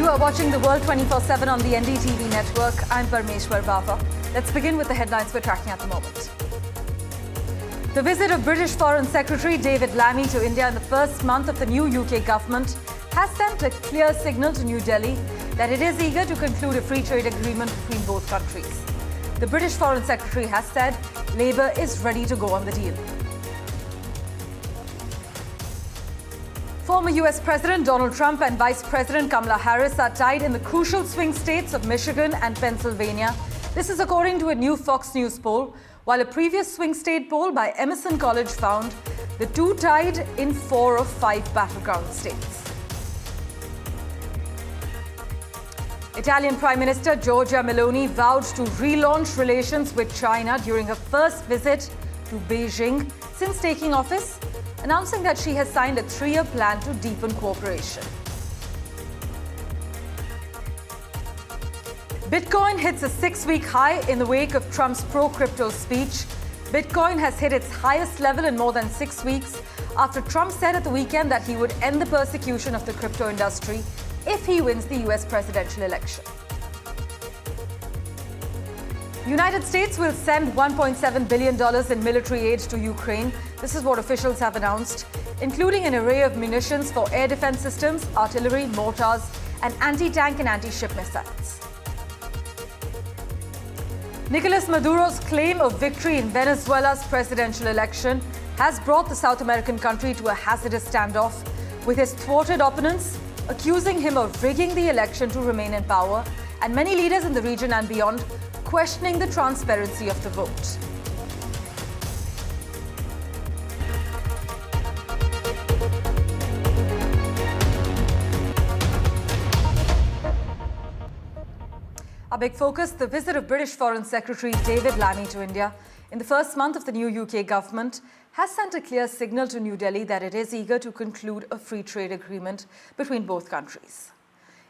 You are watching The World 24/7 on the NDTV network. I'm Parmeshwar Bawa. Let's begin with the headlines we're tracking at the moment. The visit of British Foreign Secretary David Lammy to India in the first month of the new UK government has sent a clear signal to New Delhi that it is eager to conclude a free trade agreement between both countries. The British Foreign Secretary has said Labour is ready to go on the deal. Former US President Donald Trump and Vice President Kamala Harris are tied in the crucial swing states of Michigan and Pennsylvania. This is according to a new Fox News poll, while a previous swing state poll by Emerson College found the two tied in 4 of 5 battleground states. Italian Prime Minister Giorgia Meloni vowed to relaunch relations with China during her first visit to Beijing since taking office, announcing that she has signed a 3-year plan to deepen cooperation. Bitcoin hits a 6-week high in the wake of Trump's pro-crypto speech. Bitcoin has hit its highest level in more than 6 weeks after Trump said at the weekend that he would end the persecution of the crypto industry if he wins the US presidential election. The United States will send $1.7 billion in military aid to Ukraine. This is what officials have announced, including an array of munitions for air defense systems, artillery, mortars, and anti-tank and anti-ship missiles. Nicolas Maduro's claim of victory in Venezuela's presidential election has brought the South American country to a hazardous standoff, with his thwarted opponents accusing him of rigging the election to remain in power, and many leaders in the region and beyond questioning the transparency of the vote. Our big focus, the visit of British Foreign Secretary David Lammy to India in the first month of the new UK government has sent a clear signal to New Delhi that it is eager to conclude a free trade agreement between both countries.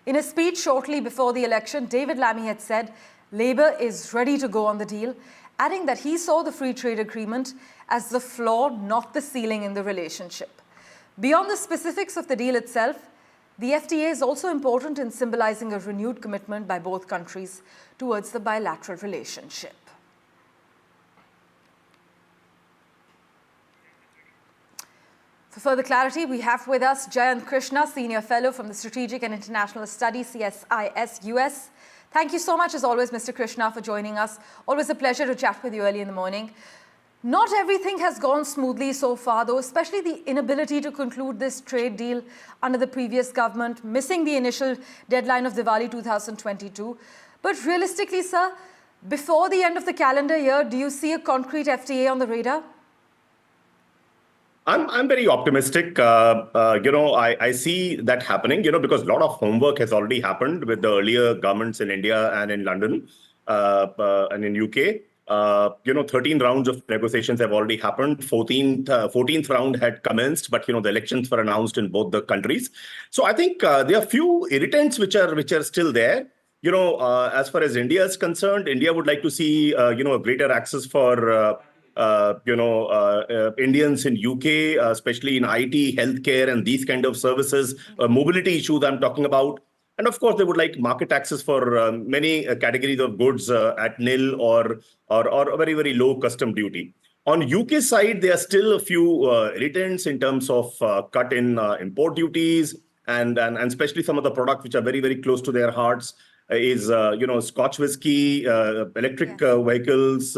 In a speech shortly before the election, David Lammy had said Labour is ready to go on the deal, adding that he saw the free trade agreement as the floor, not the ceiling in the relationship. Beyond the specifics of the deal itself, the FTA is also important in symbolizing a renewed commitment by both countries towards the bilateral relationship. For further clarity, we have with us Jayant Krishna, Senior Fellow from the Strategic and International Studies, CSIS US. Thank you so much, as always, Mr. Krishna, for joining us. Always a pleasure to chat with you early in the morning. Not everything has gone smoothly so far, though, especially the inability to conclude this trade deal under the previous government, missing the initial deadline of Diwali 2022. But realistically, sir, before the end of the calendar year, do you see a concrete FTA on the radar? I'm very optimistic. I see that happening, because a lot of homework has already happened with the earlier governments in India and in London and in UK. 13 rounds of negotiations have already happened. 14th round had commenced, but the elections were announced in both the countries. So I think there are few irritants which are still there. As far as India is concerned, India would like to see a greater access for Indians in UK, especially in IT, healthcare, and these kind of services, mobility issues I'm talking about. And of course, they would like market access for many categories of goods at nil or a very, very low custom duty. On UK side, there are still a few irritants in terms of cut in import duties and especially some of the products which are very, very close to their hearts. Is Scotch whiskey, electric vehicles,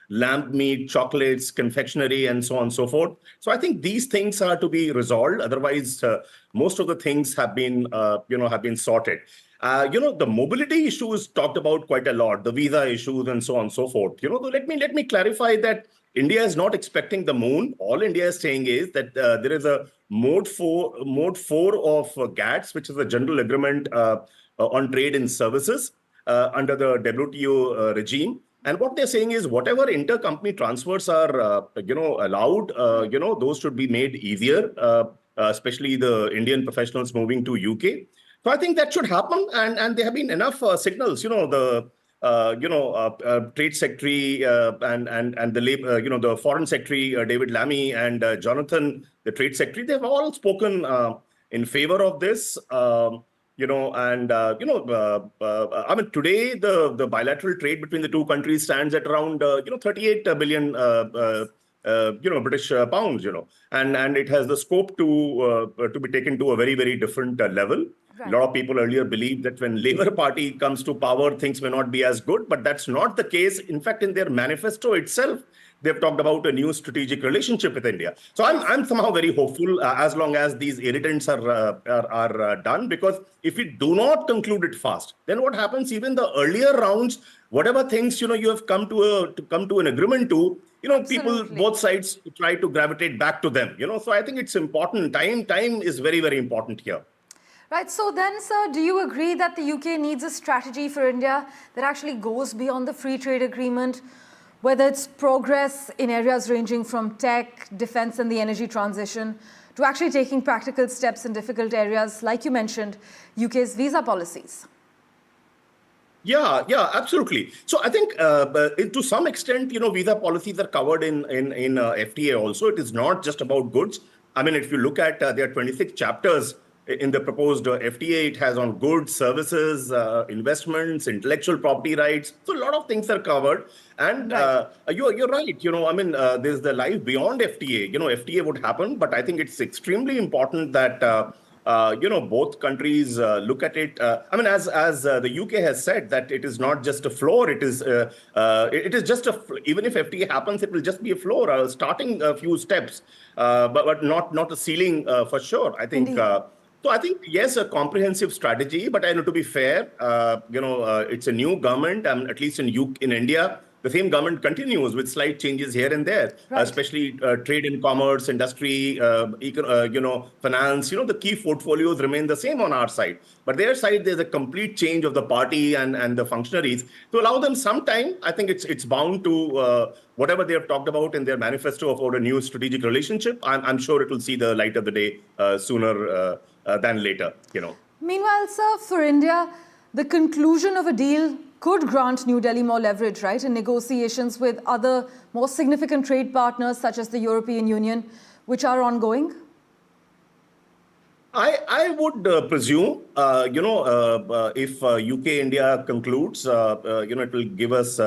lamb meat, chocolates, confectionery, and so on and so forth. So I think these things are to be resolved. Otherwise, most of the things have been sorted. The mobility issue is talked about quite a lot, the visa issues and so on and so forth. Let me clarify that India is not expecting the moon. All India is saying is that there is a mode 4 of GATS, which is a general agreement on trade and services under the WTO regime. And what they're saying is whatever intercompany transfers are, allowed, those should be made easier, especially the Indian professionals moving to UK. So I think that should happen. And there have been enough signals, the Trade Secretary and the the Foreign Secretary David Lammy and Jonathan, the Trade Secretary, they've all spoken in favor of this. I mean, today the bilateral trade between the two countries stands at around 38 billion British pounds, and it has the scope to be taken to a very, very different level. Right. A lot of people earlier believed that when Labour Party comes to power, things may not be as good, but that's not the case. In fact, in their manifesto itself, they've talked about a new strategic relationship with India. So I'm somehow very hopeful as long as these irritants are done, because if we do not conclude it fast, then what happens? Even the earlier rounds, whatever things you have come to an agreement to, people, both sides try to gravitate back to them. So I think it's important. Time is very, very important here. Right. So then, sir, do you agree that the UK needs a strategy for India that actually goes beyond the free trade agreement, whether it's progress in areas ranging from tech, defense, and the energy transition, to actually taking practical steps in difficult areas, like you mentioned, UK's visa policies? Yeah, absolutely. So I think to some extent, visa policies are covered in FTA also. It is not just about goods. I mean, if you look at there are 26 chapters in the proposed FTA. It has on goods, services, investments, intellectual property rights. So a lot of things are covered. And you're right. I mean, there's the life beyond FTA. FTA would happen, but I think it's extremely important that both countries look at it. I mean, as the UK has said, that it is not just a floor. It is just even if FTA happens, it will just be a floor, starting a few steps, but not a ceiling for sure. I think. So I think, yes, a comprehensive strategy, but I know, to be fair, it's a new government, at least in India. The same government continues with slight changes here and there, especially trade and commerce, industry, finance. The key portfolios remain the same on our side. But their side, there's a complete change of the party and the functionaries. To allow them some time, I think it's bound to whatever they have talked about in their manifesto about a new strategic relationship. I'm sure it will see the light of the day sooner than later. Meanwhile, sir, for India, the conclusion of a deal could grant New Delhi more leverage, right, in negotiations with other more significant trade partners such as the European Union, which are ongoing? I would presume, if UK-India concludes, it will give us,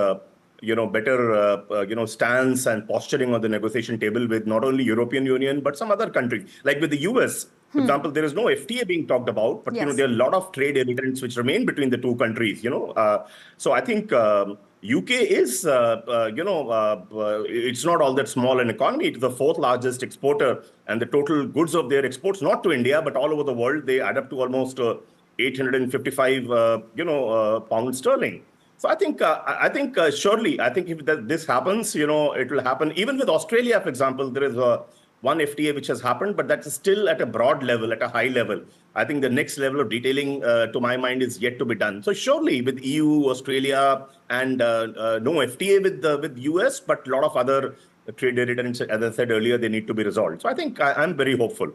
better, stance and posturing on the negotiation table with not only European Union, but some other countries, like with the US. For example, there is no FTA being talked about, but there are a lot of trade irritants which remain between the two countries. So I think UK is, it's not all that small an economy. It's the fourth largest exporter, and the total goods of their exports, not to India, but all over the world, they add up to almost 855, pounds sterling. So I think surely, I think if this happens, it will happen. Even with Australia, for example, there is one FTA which has happened, but that's still at a broad level, at a high level. I think the next level of detailing, to my mind, is yet to be done. So surely with EU, Australia, and no FTA with US, but a lot of other trade irritants, as I said earlier, they need to be resolved. So I think I'm very hopeful,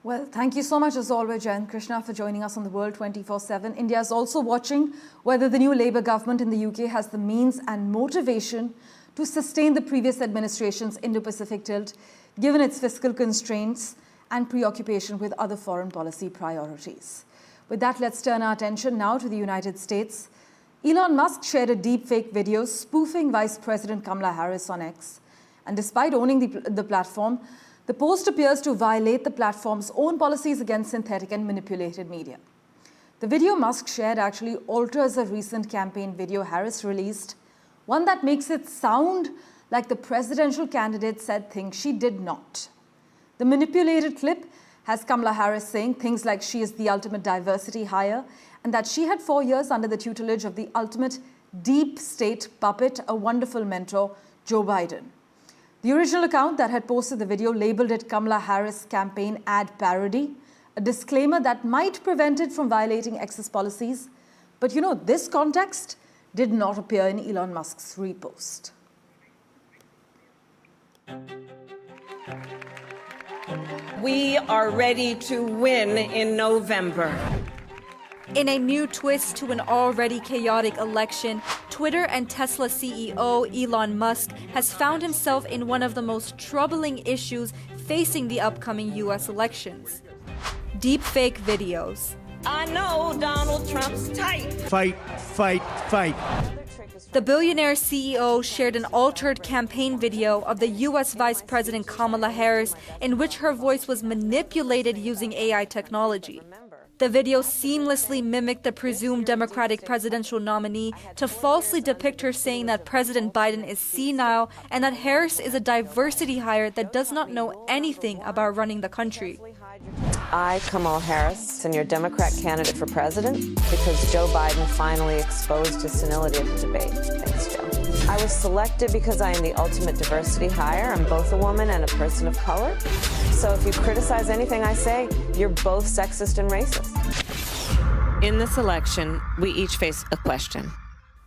Well, thank you so much, as always, Jayant Krishna, for joining us on The World 24/7. India is also watching whether the new Labour government in the UK has the means and motivation to sustain the previous administration's Indo-Pacific tilt, given its fiscal constraints and preoccupation with other foreign policy priorities. With that, let's turn our attention now to the United States. Elon Musk shared a deepfake video spoofing Vice President Kamala Harris on X. And despite owning the platform, the post appears to violate the platform's own policies against synthetic and manipulated media. The video Musk shared actually alters a recent campaign video Harris released, one that makes it sound like the presidential candidate said things she did not. The manipulated clip has Kamala Harris saying things like she is the ultimate diversity hire and that she had 4 years under the tutelage of the ultimate deep state puppet, a wonderful mentor, Joe Biden. The original account that had posted the video labeled it Kamala Harris campaign ad parody, a disclaimer that might prevent it from violating X's policies. But this context did not appear in Elon Musk's repost. We are ready to win in November. In a new twist to an already chaotic election, Twitter and Tesla CEO Elon Musk has found himself in one of the most troubling issues facing the upcoming US elections: deepfake videos. I know Donald Trump's type. Fight, fight, fight. The billionaire CEO shared an altered campaign video of the U.S. Vice President Kamala Harris in which her voice was manipulated using AI technology. The video seamlessly mimicked the presumed Democratic presidential nominee to falsely depict her saying that President Biden is senile and that Harris is a diversity hire that does not know anything about running the country. I, Kamala Harris, am your Democrat candidate for president because Joe Biden finally exposed his senility at the debate. Thanks, Joe. I was selected because I am the ultimate diversity hire. I'm both a woman and a person of color. So if you criticize anything I say, you're both sexist and racist. In this election, we each face a question.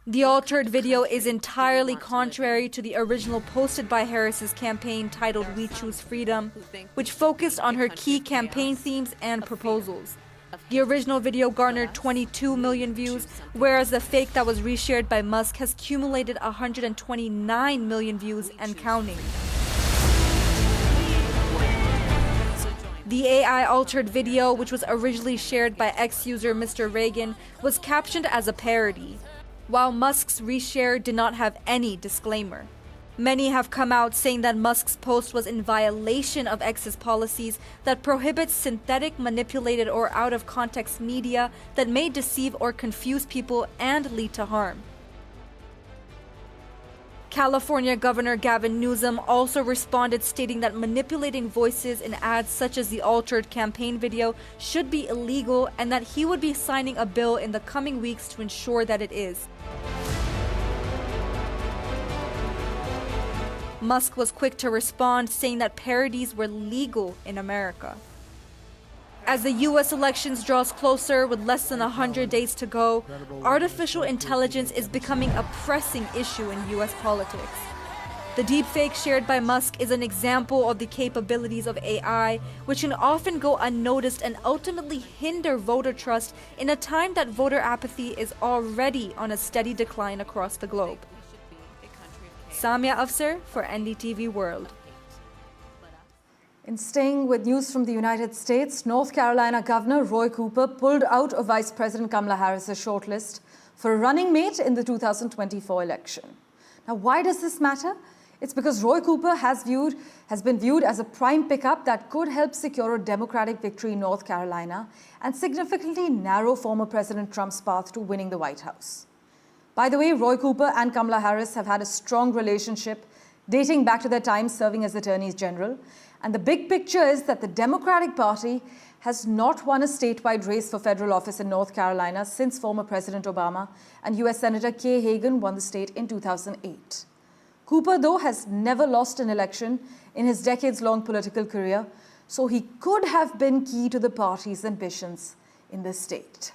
The altered video is entirely contrary to the original posted by Harris's campaign titled We Choose Freedom, which focused on her key campaign themes and proposals. The original video garnered 22 million views, whereas the fake that was reshared by Musk has accumulated 129 million views and counting. The AI-altered video, which was originally shared by ex-user Mr. Reagan, was captioned as a parody, while Musk's reshare did not have any disclaimer. Many have come out saying that Musk's post was in violation of X's policies that prohibit synthetic, manipulated, or out-of-context media that may deceive or confuse people and lead to harm. California Governor Gavin Newsom also responded, stating that manipulating voices in ads such as the altered campaign video should be illegal and that he would be signing a bill in the coming weeks to ensure that it is. Musk was quick to respond, saying that parodies were legal in America. As the U.S. elections draws closer with less than 100 days to go, artificial intelligence is becoming a pressing issue in U.S. politics. The deepfake shared by Musk is an example of the capabilities of AI, which can often go unnoticed and ultimately hinder voter trust in a time that voter apathy is already on a steady decline across the globe. Samia Afsar for NDTV World. In staying with news from the United States, North Carolina Governor Roy Cooper pulled out of Vice President Kamala Harris's shortlist for a running mate in the 2024 election. Now, why does this matter? It's because Roy Cooper has been viewed as a prime pickup that could help secure a Democratic victory in North Carolina and significantly narrow former President Trump's path to winning the White House. By the way, Roy Cooper and Kamala Harris have had a strong relationship dating back to their time serving as attorneys general. And the big picture is that the Democratic Party has not won a statewide race for federal office in North Carolina since former President Obama and U.S. Senator Keir Hagan won the state in 2008. Cooper, though, has never lost an election in his decades-long political career, so he could have been key to the party's ambitions in the state.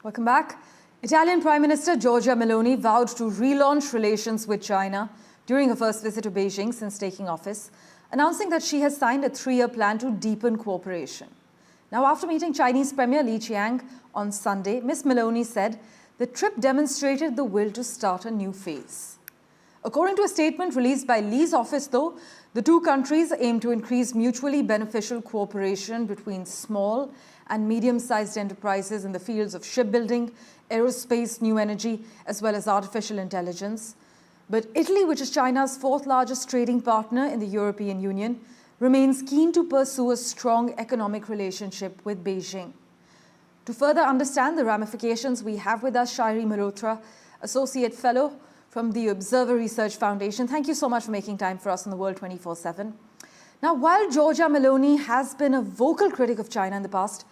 Welcome back. Italian Prime Minister Giorgia Meloni vowed to relaunch relations with China during her first visit to Beijing since taking office, announcing that she has signed a 3-year plan to deepen cooperation. Now, after meeting Chinese Premier Li Qiang on Sunday, Ms. Meloni said the trip demonstrated the will to start a new phase. According to a statement released by Li's office, though, the two countries aim to increase mutually beneficial cooperation between small and medium-sized enterprises in the fields of shipbuilding, aerospace, new energy, as well as artificial intelligence. But Italy, which is China's 4th largest trading partner in the European Union, remains keen to pursue a strong economic relationship with Beijing. To further understand the ramifications, we have with us Shairi Malhotra, Associate Fellow from the Observer Research Foundation. Thank you so much for making time for us on the World 24/7. Now, while Giorgia Meloni has been a vocal critic of China in the past,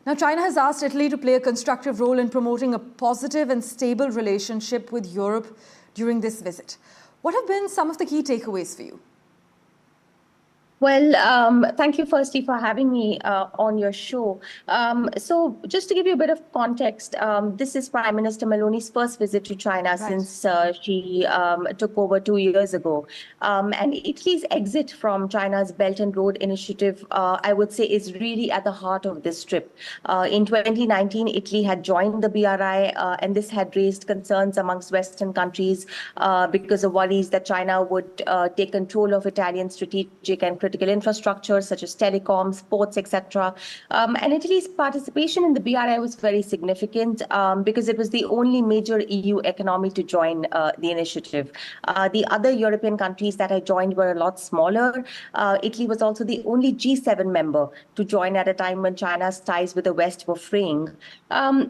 now China has asked Italy to play a constructive role in promoting a positive and stable relationship with Europe during this visit. What have been some of the key takeaways for you? Well, thank you firstly for having me on your show. So just to give you a bit of context, this is Prime Minister Meloni's first visit to China since she took over 2 years ago. And Italy's exit from China's Belt and Road Initiative, I would say, is really at the heart of this trip. In 2019, Italy had joined the BRI, and this had raised concerns amongst Western countries because of worries that China would take control of Italian strategic and critical infrastructure such as telecoms, ports, etc. And Italy's participation in the BRI was very significant because it was the only major EU economy to join the initiative. The other European countries that had joined were a lot smaller. Italy was also the only G7 member to join at a time when China's ties with the West were fraying.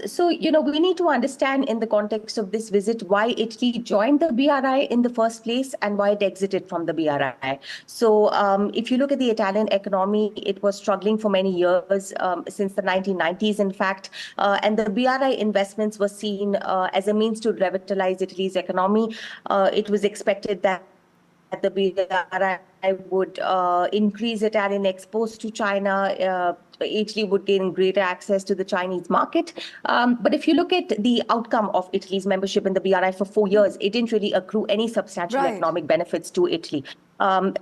So, we need to understand in the context of this visit why Italy joined the BRI in the first place and why it exited from the BRI. So if you look at the Italian economy, it was struggling for many years, since the 1990s, in fact, and the BRI investments were seen as a means to revitalize Italy's economy. It was expected that the BRI would increase Italian exports to China. Italy would gain greater access to the Chinese market. But if you look at the outcome of Italy's membership in the BRI for 4 years, it didn't really accrue any substantial economic benefits to Italy. So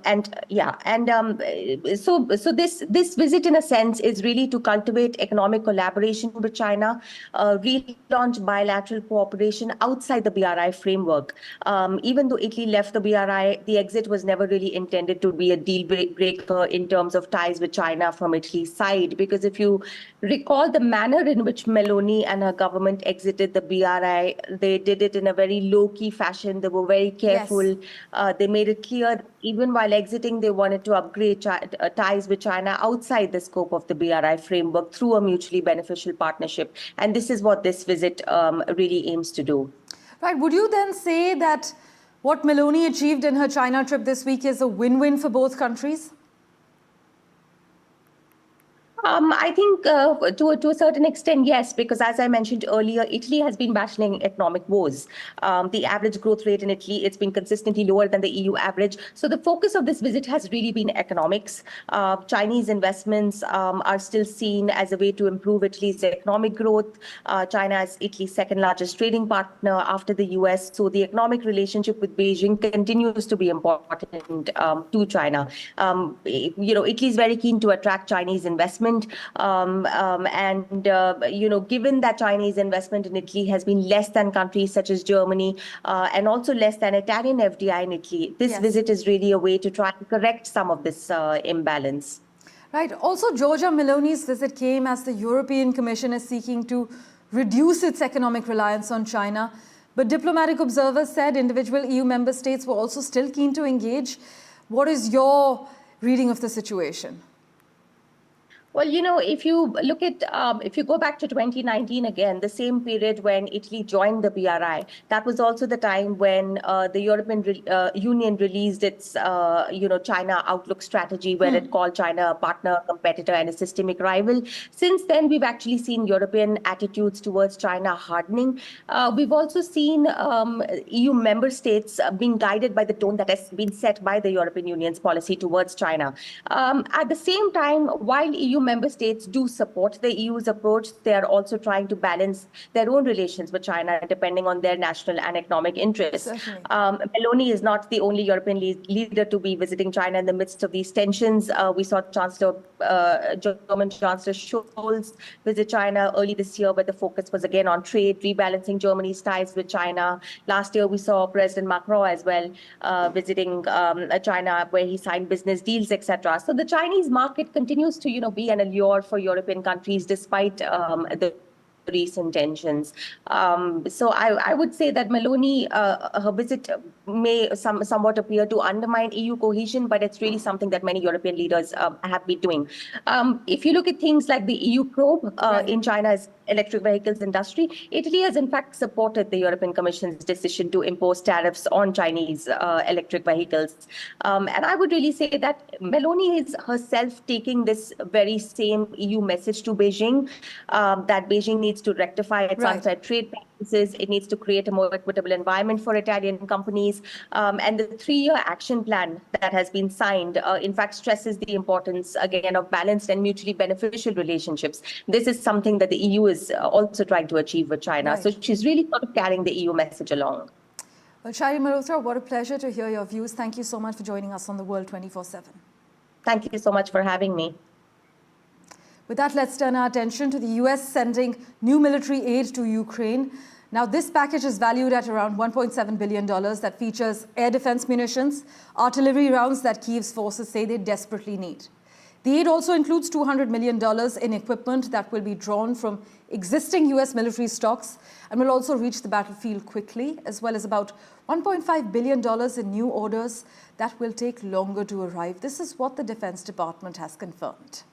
this visit, in a sense, is really to cultivate economic collaboration with China, relaunch bilateral cooperation outside the BRI framework. Even though Italy left the BRI, the exit was never really intended to be a deal breaker in terms of ties with China from Italy's side. Because if you recall the manner in which Meloni and her government exited the BRI, they did it in a very low-key fashion. They were very careful. Yes. They made it clear, even while exiting, they wanted to upgrade ties with China outside the scope of the BRI framework through a mutually beneficial partnership. And this is what this visit really aims to do. Right. Would you then say that what Meloni achieved in her China trip this week is a win-win for both countries? I think to a certain extent, yes, because as I mentioned earlier, Italy has been battling economic woes. The average growth rate in Italy, it's been consistently lower than the EU average. So the focus of this visit has really been economics. Chinese investments are still seen as a way to improve Italy's economic growth. China is Italy's second largest trading partner after the US. So the economic relationship with Beijing continues to be important to China. Italy is very keen to attract Chinese investment. Given that Chinese investment in Italy has been less than countries such as Germany and also less than Italian FDI in Italy, this visit is really a way to try and correct some of this imbalance. Right. Also, Giorgia Meloni's visit came as the European Commission is seeking to reduce its economic reliance on China. But diplomatic observers said individual EU member states were also still keen to engage. What is your reading of the situation? Well, if you look at, if you go back to 2019 again, the same period when Italy joined the BRI, that was also the time when the European Union released its, China outlook strategy, where it called China a partner, competitor, and a systemic rival. Since then, we've actually seen European attitudes towards China hardening. We've also seen EU member states being guided by the tone that has been set by the European Union's policy towards China. At the same time, while EU member states do support the EU's approach, they are also trying to balance their own relations with China depending on their national and economic interests. Meloni is not the only European leader to be visiting China in the midst of these tensions. We saw German Chancellor Scholz visit China early this year, where the focus was again on trade, rebalancing Germany's ties with China. Last year, we saw President Macron as well visiting China, where he signed business deals, etc. So the Chinese market continues to, be an allure for European countries despite the recent tensions. So I would say that Meloni, her visit may somewhat appear to undermine EU cohesion, but it's really something that many European leaders have been doing. If you look at things like the EU probe in China's electric vehicles industry, Italy has in fact supported the European Commission's decision to impose tariffs on Chinese electric vehicles. And I would really say that Meloni is herself taking this very same EU message to Beijing, that Beijing needs to rectify its unfair trade practices. It needs to create a more equitable environment for Italian companies. And the 3-year action plan that has been signed, in fact, stresses the importance, again, of balanced and mutually beneficial relationships. This is something that the EU is also trying to achieve with China. So she's really sort of carrying the EU message along. Well, Shari Malhotra, what a pleasure to hear your views. Thank you so much for joining us on The World 24/7. Thank you so much for having me. With that, let's turn our attention to the US sending new military aid to Ukraine. Now, this package is valued at around $1.7 billion that features air defense munitions, artillery rounds that Kyiv's forces say they desperately need. The aid also includes $200 million in equipment that will be drawn from existing US military stocks and will also reach the battlefield quickly, as well as about $1.5 billion in new orders that will take longer to arrive. This is what the Defense Department has confirmed.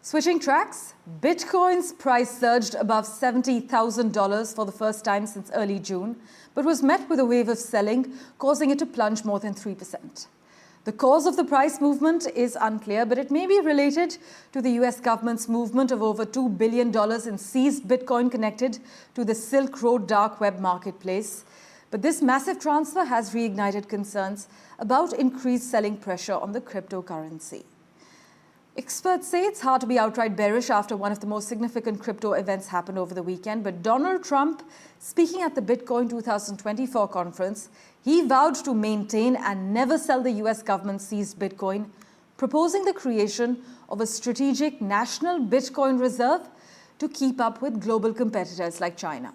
Switching tracks, Bitcoin's price surged above $70,000 for the first time since early June, but was met with a wave of selling, causing it to plunge more than 3%. The cause of the price movement is unclear, but it may be related to the US government's movement of over $2 billion in seized Bitcoin connected to the Silk Road dark web marketplace. But this massive transfer has reignited concerns about increased selling pressure on the cryptocurrency. Experts say it's hard to be outright bearish after one of the most significant crypto events happened over the weekend. But Donald Trump, speaking at the Bitcoin 2024 conference, he vowed to maintain and never sell the US government-seized Bitcoin, proposing the creation of a strategic national Bitcoin reserve to keep up with global competitors like China.